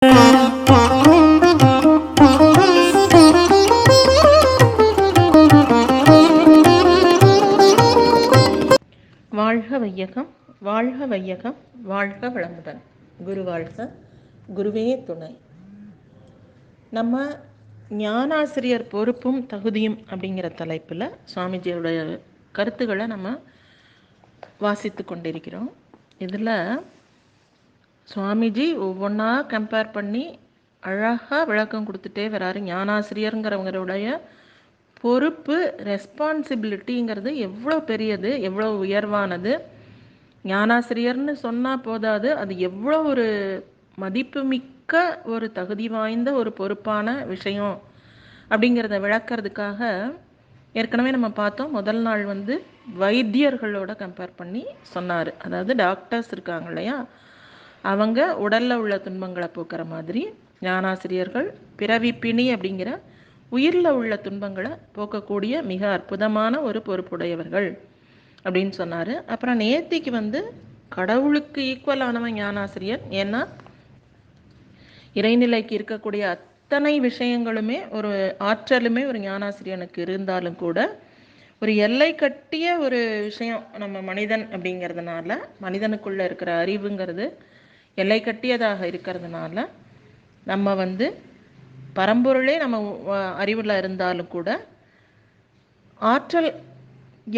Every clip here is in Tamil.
வாழ்க வையகம், வாழ்க வையகம், வாழ்க வளமுடன். குரு வாழ்க, குருவே துணை. நம்ம ஞானாசிரியர் பொறுப்பும் தகுதியும் அப்படிங்கிற தலைப்பில் சுவாமிஜியோடைய கருத்துக்களை நம்ம வாசித்து கொண்டிருக்கிறோம். இதில் சுவாமிஜி ஒவ்வொன்றா கம்பேர் பண்ணி அழகாக விளக்கம் கொடுத்துட்டே வராரு. ஞானாசிரியருங்கிறவங்களுடைய பொறுப்பு, ரெஸ்பான்சிபிலிட்டிங்கிறது எவ்வளோ பெரியது, எவ்வளோ உயர்வானது. ஞானாசிரியர்னு சொன்னால் போதாது, அது எவ்வளோ ஒரு மதிப்புமிக்க ஒரு தகுதி வாய்ந்த ஒரு பொறுப்பான விஷயம் அப்படிங்கிறத விளக்கிறதுக்காக ஏற்கனவே நம்ம பார்த்தோம். முதல் நாள் வைத்தியர்களோட கம்பேர் பண்ணி சொன்னார். அதாவது டாக்டர்ஸ் இருக்காங்க இல்லையா, அவங்க உடலில் உள்ள துன்பங்களை போக்குற மாதிரி ஞானாசிரியர்கள் பிறவி பிணி அப்படிங்கிற உயிரில் உள்ள துன்பங்களை போக்கக்கூடிய மிக அற்புதமான ஒரு பொறுப்புடையவர்கள் அப்படின்னு சொன்னார். அப்புறம் நேத்திக்கு கடவுளுக்கு ஈக்குவலானவன் ஞானாசிரியர். ஏன்னா இறைநிலைக்கு இருக்கக்கூடிய அத்தனை விஷயங்களுமே ஒரு ஆற்றலுமே ஒரு ஞானாசிரியனுக்கு இருந்தாலும் கூட ஒரு எல்லை கட்டிய ஒரு விஷயம் நம்ம மனிதன் அப்படிங்கிறதுனால, மனிதனுக்குள்ளே இருக்கிற அறிவுங்கிறது எல்லை கட்டியதாக இருக்கிறதுனால நம்ம பரம்பொருளே நம்ம அறிவில் இருந்தாலும் கூட ஆற்றல்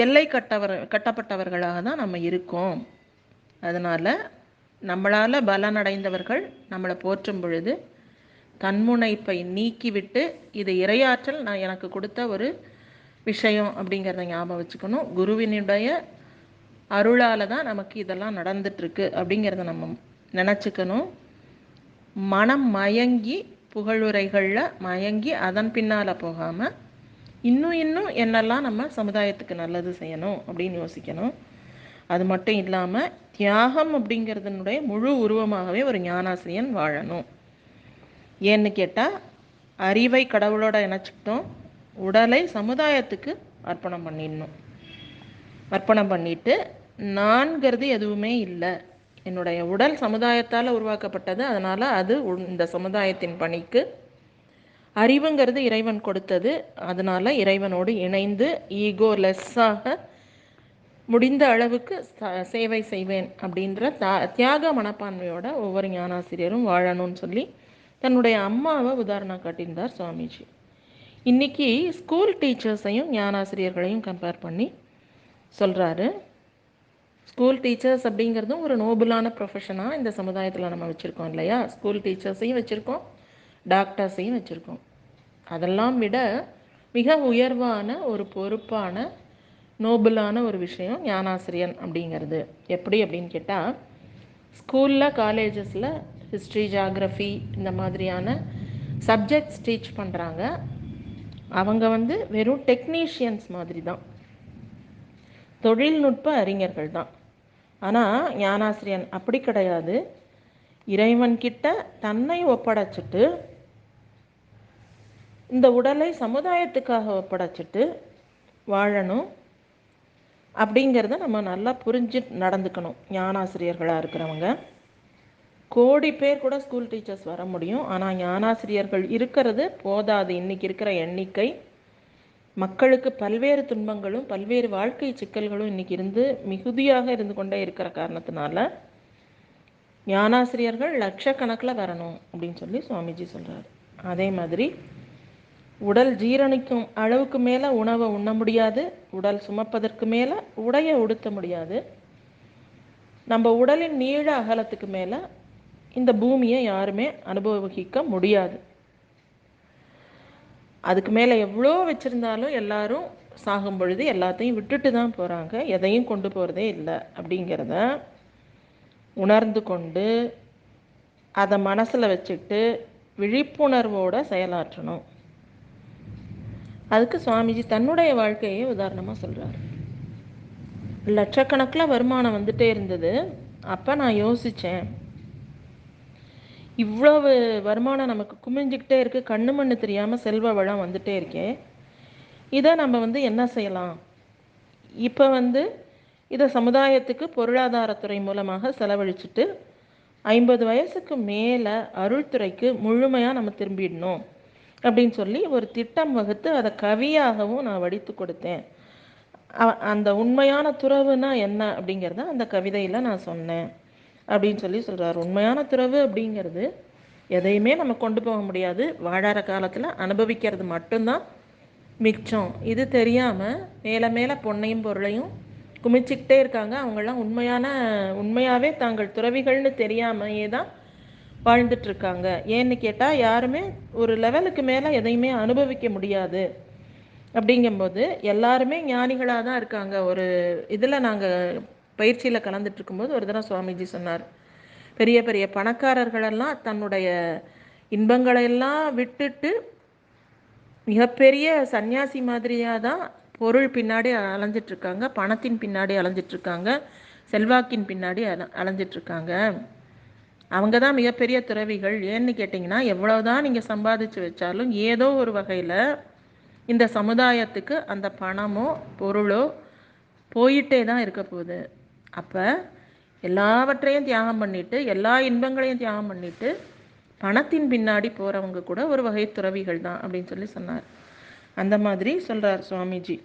எல்லை கட்டப்பட்டவர்களாக தான் நம்ம இருக்கோம். அதனால் நம்மளால் பலனடைந்தவர்கள் நம்மளை போற்றும் பொழுது தன்முனைப்பை நீக்கிவிட்டு இது இறையாற்றல் நான் எனக்கு கொடுத்த ஒரு விஷயம் அப்படிங்கிறத ஞாபகம் வச்சுக்கணும். குருவினுடைய அருளால் தான் நமக்கு இதெல்லாம் நடந்துட்டுருக்கு அப்படிங்கிறத நம்ம நினச்சிக்கணும். மனம் மயங்கி புகழுரைகளில் மயங்கி அதன் பின்னால் போகாமல் இன்னும் என்னெல்லாம் நம்ம சமுதாயத்துக்கு நல்லது செய்யணும் அப்படின்னு யோசிக்கணும். அது மட்டும் இல்லாமல் தியாகம் அப்படிங்கிறதுனுடைய முழு உருவமாகவே ஒரு ஞானாசிரியன் வாழணும். ஏன்னு கேட்டால் அறிவை கடவுளோட இணைச்சிக்கிட்டோம், உடலை சமுதாயத்துக்கு அர்ப்பணம் பண்ணிடணும். அர்ப்பணம் பண்ணிட்டு நான்கிறது எதுவுமே இல்லை, என்னுடைய உடல் சமுதாயத்தால் உருவாக்கப்பட்டது, அதனால் அது இந்த சமுதாயத்தின் பணிக்கு, அறிவுங்கிறது இறைவன் கொடுத்தது, அதனால் இறைவனோடு இணைந்து ஈகோ லெஸ்ஸாக முடிந்த அளவுக்கு சேவை செய்வேன் அப்படின்ற தியாக மனப்பான்மையோட ஒவ்வொரு ஞானாசிரியரும் வாழணும்னு சொல்லி தன்னுடைய அம்மாவை உதாரணம் காட்டியிருந்தார் சுவாமிஜி. இன்றைக்கி ஸ்கூல் டீச்சர்ஸையும் ஞானாசிரியர்களையும் கம்பேர் பண்ணி சொல்கிறாரு. ஸ்கூல் டீச்சர்ஸ் அப்படிங்கிறதும் ஒரு நோபலான ப்ரொஃபஷனாக இந்த சமுதாயத்தில் நம்ம வச்சுருக்கோம் இல்லையா. ஸ்கூல் டீச்சர்ஸையும் வச்சுருக்கோம், டாக்டர்ஸையும் வச்சுருக்கோம். அதெல்லாம் விட மிக உயர்வான ஒரு பொறுப்பான நோபலான ஒரு விஷயம் ஞானாசிரியன் அப்படிங்கிறது. எப்படி அப்படின்னு கேட்டால், ஸ்கூலில் காலேஜஸில் ஹிஸ்ட்ரி, ஜியாகிரஃபி இந்த மாதிரியான சப்ஜெக்ட்ஸ் டீச் பண்ணுறாங்க. அவங்க வெறும் டெக்னீஷியன்ஸ் மாதிரி தான், தொழில்நுட்ப அறிஞர்கள் தான். ஆனால் ஞானாசிரியன் அப்படி கிடையாது. இறைவன்கிட்ட தன்னை ஒப்படைச்சிட்டு இந்த உடலை சமுதாயத்துக்காக ஒப்படைச்சிட்டு வாழணும் அப்படிங்கிறத நம்ம நல்லா புரிஞ்சு நடந்துக்கணும். ஞானாசிரியர்களாக இருக்கிறவங்க கோடி பேர் கூட ஸ்கூல் டீச்சர்ஸ் வர முடியும், ஆனால் ஞானாசிரியர்கள் இருக்கிறது போதாது. இன்றைக்கி இருக்கிற எண்ணிக்கை மக்களுக்கு பல்வேறு துன்பங்களும் பல்வேறு வாழ்க்கை சிக்கல்களும் இன்றைக்கி மிகுதியாக இருந்து கொண்டே இருக்கிற காரணத்தினால ஞானாசிரியர்கள் லட்சக்கணக்கில் வரணும் அப்படின்னு சொல்லி சுவாமிஜி சொல்கிறார். அதே மாதிரி உடல் ஜீரணிக்கும் அளவுக்கு மேலே உணவை உண்ண முடியாது, உடல் சுமப்பதற்கு மேலே உடையை உடுத்த முடியாது, நம்ம உடலின் நீள அகலத்துக்கு மேலே இந்த பூமியை யாருமே அனுபவிக்க முடியாது. அதுக்கு மேலே எவ்வளோ வச்சுருந்தாலும் எல்லாரும் சாகும் பொழுது எல்லாத்தையும் விட்டுட்டு தான் போகிறாங்க, எதையும் கொண்டு போகிறதே இல்லை அப்படிங்கிறத உணர்ந்து கொண்டு அதை மனசில் வச்சுக்கிட்டு விழிப்புணர்வோடு செயலாற்றணும். அதுக்கு சுவாமிஜி தன்னுடைய வாழ்க்கையை உதாரணமாக சொல்கிறார். லட்சக்கணக்கில் வருமானம் வந்துட்டே இருந்தது. அப்போ நான் யோசித்தேன், இவ்வளவு வருமானம் நமக்கு குமிஞ்சிக்கிட்டே இருக்குது, கண்ணு மண்ணு தெரியாமல் செல்வ வளம் வந்துட்டே இருக்கே, இதை நம்ம என்ன செய்யலாம்? இப்போ இதை சமுதாயத்துக்கு பொருளாதாரத்துறை மூலமாக செலவழிச்சிட்டு 50 வயசுக்கு மேலே அருள்துறைக்கு முழுமையாக நம்ம திரும்பிடணும் அப்படின்னு சொல்லி ஒரு திட்டம் வகுத்து அதை கவியாகவும் நான் வடித்து கொடுத்தேன். அந்த உண்மையான துறவுனா என்ன அப்படிங்கிறத அந்த கவிதையில் நான் சொன்னேன் அப்படின்னு சொல்லி சொல்கிறார். உண்மையான துறவு அப்படிங்கிறது எதையுமே நம்ம கொண்டு போக முடியாது, வாழற காலத்தில் அனுபவிக்கிறது மட்டும்தான் மிச்சம். இது தெரியாமல் மேலே மேலே பொன்னையும் பொருளையும் குமிச்சிக்கிட்டே இருக்காங்க. அவங்களாம் உண்மையாகவே தாங்கள் துறவிகள்னு தெரியாமையே தான் வாழ்ந்துட்டுருக்காங்க. ஏன்னு கேட்டால் யாருமே ஒரு லெவலுக்கு மேலே எதையுமே அனுபவிக்க முடியாது. அப்படிங்கும்போது எல்லாருமே ஞானிகளாக தான் இருக்காங்க. ஒரு இதில் நாங்கள் பயிற்சியில் கலந்துட்டு இருக்கும்போது ஒரு தடவை சுவாமிஜி சொன்னார், பெரிய பெரிய பணக்காரர்களெல்லாம் தன்னுடைய இன்பங்களையெல்லாம் விட்டுட்டு மிகப்பெரிய சன்னியாசி மாதிரியாக தான் பொருள் பின்னாடி அலைஞ்சிட்ருக்காங்க, பணத்தின் பின்னாடி அலைஞ்சிட்ருக்காங்க, செல்வாக்கின் பின்னாடி அலைஞ்சிட்ருக்காங்க. அவங்க தான் மிகப்பெரிய துறவிகள். ஏன்னு கேட்டிங்கன்னா, எவ்வளோதான் நீங்கள் சம்பாதிச்சு வச்சாலும் ஏதோ ஒரு வகையில் இந்த சமுதாயத்துக்கு அந்த பணமோ பொருளோ போயிட்டே தான் இருக்க போகுது. அப்போ எல்லாவற்றையும் தியாகம் பண்ணிவிட்டு, எல்லா இன்பங்களையும் தியாகம் பண்ணிவிட்டு பணத்தின் பின்னாடி போகிறவங்க கூட ஒரு வகை துறவிகள் தான் அப்படின்னு சொல்லி சொன்னார். அந்த மாதிரி சொல்கிறார் சுவாமிஜி.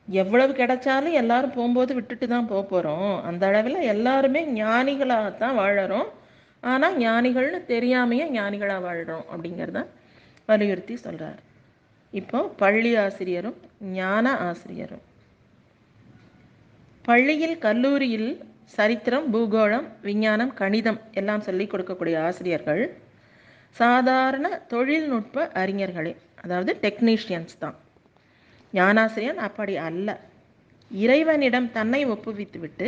எவ்வளவு கிடைச்சாலும் எல்லாரும் போகும்போது விட்டுட்டு தான் போகிறோம். அந்த அளவில் எல்லாருமே ஞானிகளாகத்தான் வாழறோம். ஆனால் ஞானிகள்னு தெரியாமையே ஞானிகளாக வாழ்கிறோம் அப்படிங்கிறத வலியுறுத்தி சொல்கிறார். இப்போ பள்ளி ஆசிரியரும் ஞான ஆசிரியரும். பள்ளியில் கல்லூரியில் சரித்திரம், பூகோளம், விஞ்ஞானம், கணிதம் எல்லாம் சொல்லிக் கொடுக்கக்கூடிய ஆசிரியர்கள் சாதாரண தொழில்நுட்ப அறிஞர்களே, அதாவது டெக்னீஷியன்ஸ் தான். ஞானாசிரியன் அப்படி அல்ல. இறைவனிடம் தன்னை ஒப்புவித்துவிட்டு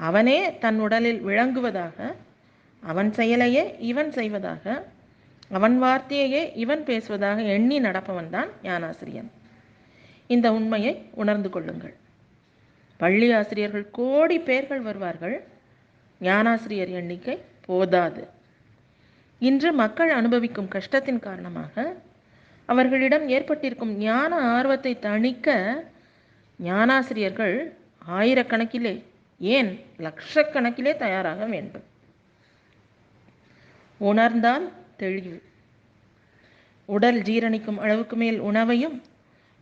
அவனே தன் உடலில் விளங்குவதாக, அவன் செயலையே இவன் செய்வதாக, அவன் வார்த்தையையே இவன் பேசுவதாக எண்ணி நடப்பவன் தான் ஞானாசிரியன். இந்த உண்மையை உணர்ந்து கொள்ளுங்கள். பள்ளி ஆசிரியர்கள் கோடி பேர்கள் வருவார்கள், ஞானாசிரியர் எண்ணிக்கை போதாது. இன்று மக்கள் அனுபவிக்கும் கஷ்டத்தின் காரணமாக அவர்களிடம் ஏற்பட்டிருக்கும் ஞான ஆர்வத்தை தணிக்க ஞானாசிரியர்கள் ஆயிரக்கணக்கிலே, ஏன் லட்சக்கணக்கிலே தயாராக வேண்டும். உணர்ந்தால் தெளிவு. உடல் ஜீரணிக்கும் அளவுக்கு மேல் உணவையும்,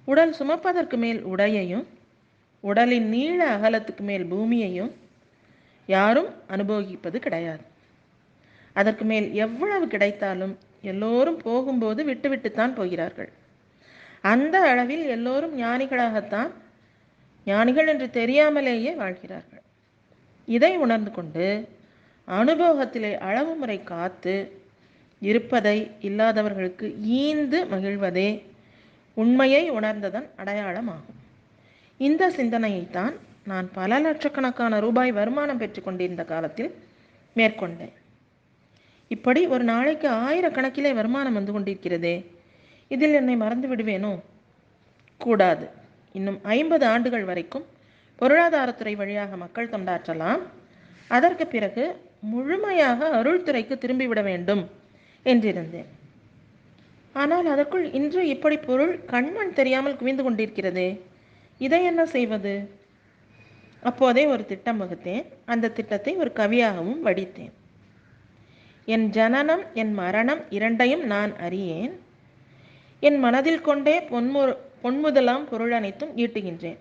உடல் சுமப்பதற்கு மேல் உடையையும், உடலின் நீள அகலத்துக்கு மேல் பூமியையும் யாரும் அனுபவிப்பது கிடையாது. அதற்கு மேல் எவ்வளவு கிடைத்தாலும் எல்லோரும் போகும்போது விட்டுவிட்டுத்தான் போகிறார்கள். அந்த அளவில் எல்லோரும் ஞானிகளாகத்தான், ஞானிகள் என்று தெரியாமலேயே வாழ்கிறார்கள். இதை உணர்ந்து கொண்டு அனுபவத்திலே அளவு முறை காத்து இருப்பதை இல்லாதவர்களுக்கு ஈந்து மகிழ்வதே உண்மையை உணர்ந்ததன் அடையாளமாகும். இந்த சிந்தனையைத்தான் நான் பல லட்சக்கணக்கான ரூபாய் வருமானம் பெற்று கொண்டிருந்த காலத்தில் மேற்கொண்டேன். இப்படி ஒரு நாளைக்கு ஆயிரக்கணக்கிலே வருமானம் வந்து கொண்டிருக்கிறதே, இதில் என்னை மறந்து விடுவேனோ? கூடாது. இன்னும் 50 ஆண்டுகள் வரைக்கும் பொருளாதாரத்துறை வழியாக மக்கள் தொண்டாற்றலாம். அதற்கு பிறகு முழுமையாக அருள்துறைக்கு திரும்பிவிட வேண்டும் என்றிருந்தேன். ஆனால் அதற்குள் இன்று இப்படி பொருள் கண்மண் தெரியாமல் குவிந்து கொண்டிருக்கிறதே, இதை என்ன செய்வது? அப்போதே ஒரு திட்டம் வகுத்தேன். அந்த திட்டத்தை ஒரு கவியாகவும் வடித்தேன். என் ஜனனம் என் மரணம் இரண்டையும் நான் அறியேன். என் மனதில் கொண்டே பொன்முதலாம் பொருள் அனைத்தும் ஈட்டுகின்றேன்.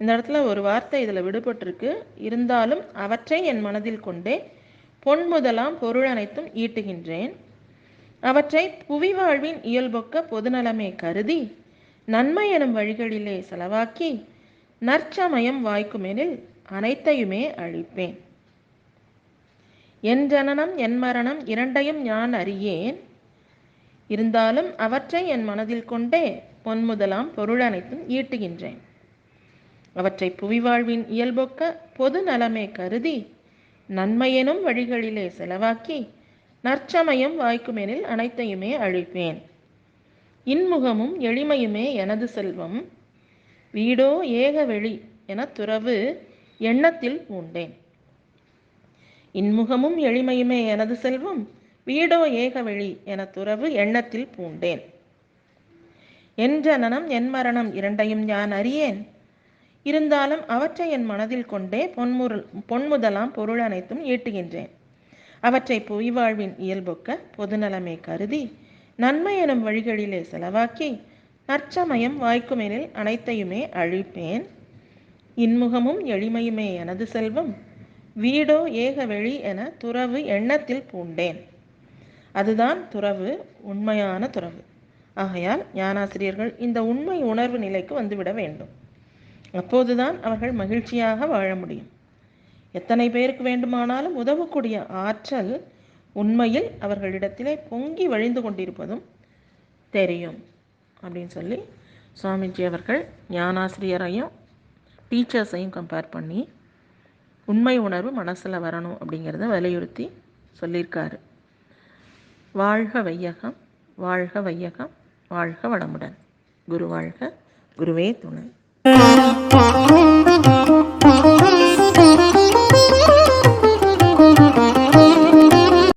இந்த இடத்துல ஒரு வார்த்தை இதில் விடுபட்டிருக்கு. இருந்தாலும் அவற்றை என் மனதில் கொண்டே பொன்முதலாம் பொருள் அனைத்தும் ஈட்டுகின்றேன். அவற்றை புவி வாழ்வின் இயல்பொக்க பொதுநலமே கருதி நன்மை எனும் வழிகளிலே செலவாக்கி நற்சமயம் வாய்க்குமெனில் அனைத்தையுமே அழிப்பேன். என் ஜனனம் என் மரணம் இரண்டையும் நான் அறியேன். இருந்தாலும் அவற்றை என் மனதில் கொண்டே பொன்முதலாம் பொருள் அனைத்தும் ஈட்டுகின்றேன். அவற்றை புவி வாழ்வின் இயல்பொக்க பொது நலமே கருதி நன்மையெனும் வழிகளிலே செலவாக்கி நற்சமயம் வாய்க்குமெனில் அனைத்தையுமே அழிப்பேன். இன்முகமும் எளிமையுமே எனது செல்வம், வீடோ ஏக வெளி என துறவு எண்ணத்தில் பூண்டேன். இன்முகமும் எளிமையுமே எனது செல்வம், வீடோ ஏக வெளி என துறவு எண்ணத்தில் பூண்டேன். என் ஜனனம் என் மரணம் இரண்டையும் நான் அறியேன். இருந்தாலும் அவற்றை என் மனதில் கொண்டே பொன்முதலாம் பொருள் அனைத்தும் ஈட்டுகின்றேன். அவற்றை பொய் வாழ்வின் இயல்பொக்க பொதுநலமே கருதி நன்மை எனும் வழிகளிலே செலவாக்கி நற்சமயம் வாய்க்குமெனில் அனைத்தையுமே அழிப்பேன். இன்முகமும் எளிமையுமே எனது செல்வம், வீடோ ஏக வெளி என துறவு எண்ணத்தில் பூண்டேன். அதுதான் துறவு, உண்மையான துறவு. ஆகையால் ஞானாசிரியர்கள் இந்த உண்மை உணர்வு நிலைக்கு வந்துவிட வேண்டும். அப்போதுதான் அவர்கள் மகிழ்ச்சியாக வாழ முடியும். எத்தனை பேருக்கு வேண்டுமானாலும் உதவக்கூடிய ஆற்றல் உண்மையில் அவர்களிடத்திலே பொங்கி வழிந்து கொண்டிருப்பதும் தெரியும் அப்படின்னு சொல்லி சுவாமிஜி அவர்கள் ஞானாசிரியரையும் டீச்சர்ஸையும் கம்பேர் பண்ணி உண்மை உணர்வு மனசில் வரணும் அப்படிங்கிறத வலியுறுத்தி சொல்லியிருக்காரு. வாழ்க வையகம், வாழ்க வையகம், வாழ்க வளமுடன். குரு வாழ்க, குருவே துணை.